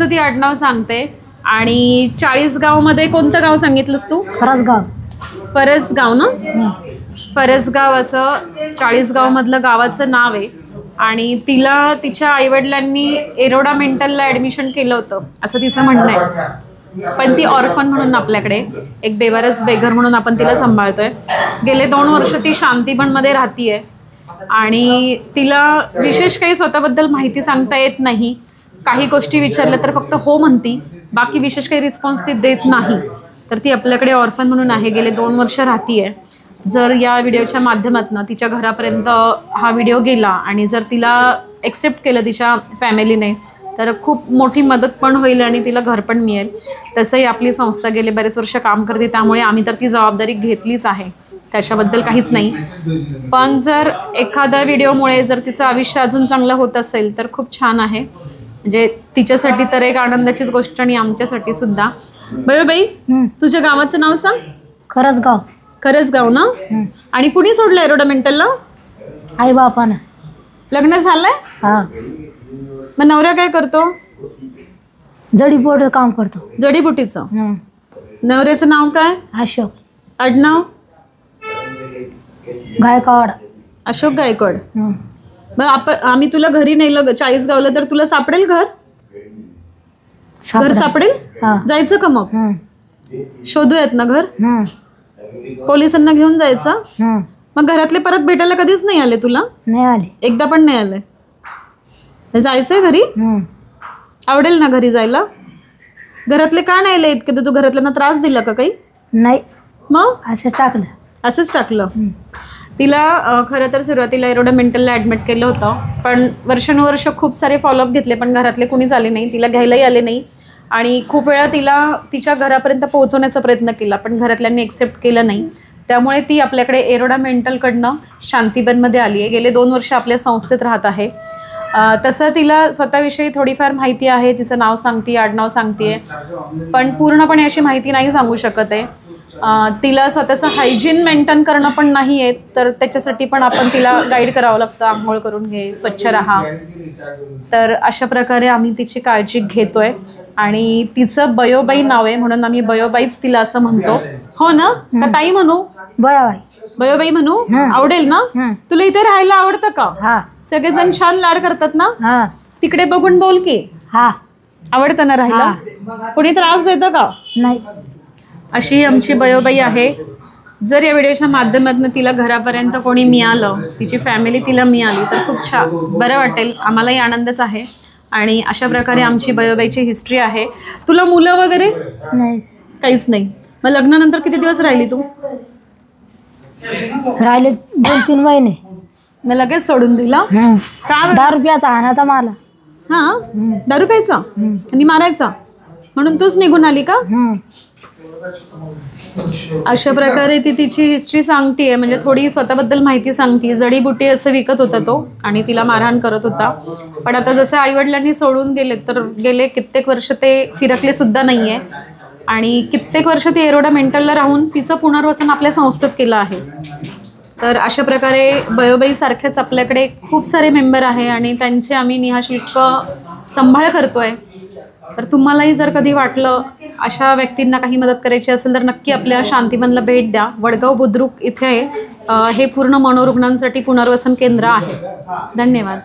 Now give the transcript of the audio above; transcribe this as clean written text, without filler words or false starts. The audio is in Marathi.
ती आडनाव सांगते आणि 40गाव मध्ये कोणतं गाव सांगितलंस तू? फरसगाव. फरसगाव ना? फरसगाव असं 40गाव मधलं गावाचं नाव आहे आणि तिला तिच्या आईवडिलांनी एरोडा मेंटलला ॲडमिशन केलं होतं असं तिचं म्हणणं आहे. पण ती ऑर्फन म्हणून आपल्याकडे एक बेवारस बेघर म्हणून आपण तिला सांभाळतोय. गेले 2 वर्ष ती शांतीबनमध्ये राहतीये आणि तिला विशेष काही स्वतःबद्दल माहिती सांगता येत नाही. काही गोष्टी विचारल्या तर फक्त हो म्हणती, बाकी विशेष काही रिस्पॉन्स ती देत नाही. तर ती आपल्याकडे ऑर्फन म्हणून आहे, गेले 2 वर्ष राहतीये. जर या व्हिडिओच्या माध्यमातून तिच्या घरापर्यंत हा व्हिडिओ गेला आणि जर तिला एक्सेप्ट केलं तिच्या फॅमिलीने तर खूप मोठी मदत पण होईल आणि तिला घर पण मिळेल. तसंही आपली संस्था गेले बरेच वर्ष काम करते, त्यामुळे आम्ही तर ती जबाबदारी घेतलीच आहे, त्याच्याबद्दल काहीच नाही. पण जर एखाद्या व्हिडिओमुळे जर तिचं आयुष्य अजून चांगलं होत असेल तर खूप छान आहे. म्हणजे तिच्यासाठी तर एक आनंदाचीच गोष्ट आणि आमच्यासाठी सुद्धा. बाई तुझ्या गावाचं नाव सांग. खरसगाव. खरसगाव ना? आणि कुणी सोडलं एरोडा मेंटलला? आई बापानं. लग्न झालंय? हा. मग नवरा काय करतो? जडीबुटी काम करतो. जडीबुटीचं. नवऱ्याचं नाव काय? अशोक. आडनाव? गायकवाड. अशोक गायकवाड. मग आम्ही तुला घरी नेलं 40गावला तर तुला सापडेल घर? घर सापडेल? जायचं का मग? शोधूयात ना घर? पोलिसांना घेऊन जायचं. मग घरातले परत भेटायला कधीच नाही आले तुला? नाही आले. एकदा पण नाही आले. जायचंय घरी? आवडेल ना घरी जायला? घरातले का नाही आले इतके? तू घरातल्यांना त्रास दिला का काही? नाही. मग असं टाकलं. असंच टाकलं. तिला खरं तर सुरुवातीला एरोडा मेंटलला ॲडमिट केलं होतं, पण वर्षानुवर्ष खूप सारे फॉलोअप घेतले पण घरातले कुणीच आले नाही, तिला घ्यायलाही आले नाही. आणि खूप वेळा तिला तिच्या घरापर्यंत पोहोचवण्याचा प्रयत्न केला पण घरातल्यांनी एक्सेप्ट केलं नाही. त्यामुळे ती आपल्याकडे एरोडा मेंटलकडनं शांतीबनमध्ये आली आहे. गेले 2 वर्ष आपल्या संस्थेत राहत आहे. तसं तिला स्वतःविषयी थोडीफार माहिती आहे. तिचं नाव सांगते, आडनाव सांगते, पण पूर्णपणे अशी माहिती नाही सांगू शकत आहे. तिला स्वतःचं हायजीन मेंटेन करणं पण नाही येत, तर त्याच्यासाठी पण आपण तिला गाईड करावं लागतं. आंघोळ करून घे, स्वच्छ राहा. तर अशा प्रकारे आम्ही तिची काळजी घेतोय आणि तिचं बयोबाई नाव आहे म्हणून आम्ही बयोबाईच तिला असं म्हणतो. हो ना? का ताई म्हणू? बरोबर. बयोबाई म्हणू? आवडेल ना? तुला इथे राहायला आवडतं का? सगळेजण छान लाड करतात ना? तिकडे बघून बोल की. आवडतं ना राहायला? कोणी त्रास देतं का? नाही. अशी आमची बयोबाई आहे. जर या व्हिडिओच्या माध्यमातून तिला घरापर्यंत कोणी मिळालं, तिची फॅमिली तिला मिळाली तर खूप छान बरं वाटेल. आम्हालाही आनंदच आहे. आणि अशा प्रकारे आमची बयोबाईची हिस्ट्री आहे. तुला मुलं वगैरे? नाही. काहीच नाही. मग लग्नानंतर किती दिवस राहिली तू? राहिले 2-3 महिने. मग लगेच सोडून दिला का? 10 रुपयाचा आणायचा मला. दारू प्यायचा आणि मारायचा म्हणून तूच निघून आली का? अशा प्रकारे ती तिची हिस्ट्री सांगतीये. म्हणजे थोडी स्वतःबद्दल माहिती सांगते. जडीबुटी असं विकत होता तो आणि तिला मारहाण करत होता. पण आता जसं आईवडिलांनी सोडून गेले तर गेले कित्येक वर्ष ते फिरकले सुद्धा नाहीये आणि कित्येक वर्ष ती एरोडा मेंटलला राहून तिचं पुनर्वसन आपल्या संस्थेत केलं आहे. तर अशा प्रकारे बयोबाईसारखेच आपल्याकडे खूप सारे मेंबर आहे आणि त्यांचे आम्ही निःशुल्क सांभाळ करतोय. तर तुम्हालाही जर कधी वाटलं अशा व्यक्तींना काही मदत करायची असेल तर नक्की आपल्या शांतीबनला भेट द्या. वडगाव बुद्रुक इथे आहे. हे पूर्ण मनोरुग्णांसाठी पुनर्वसन केंद्र आहे. धन्यवाद.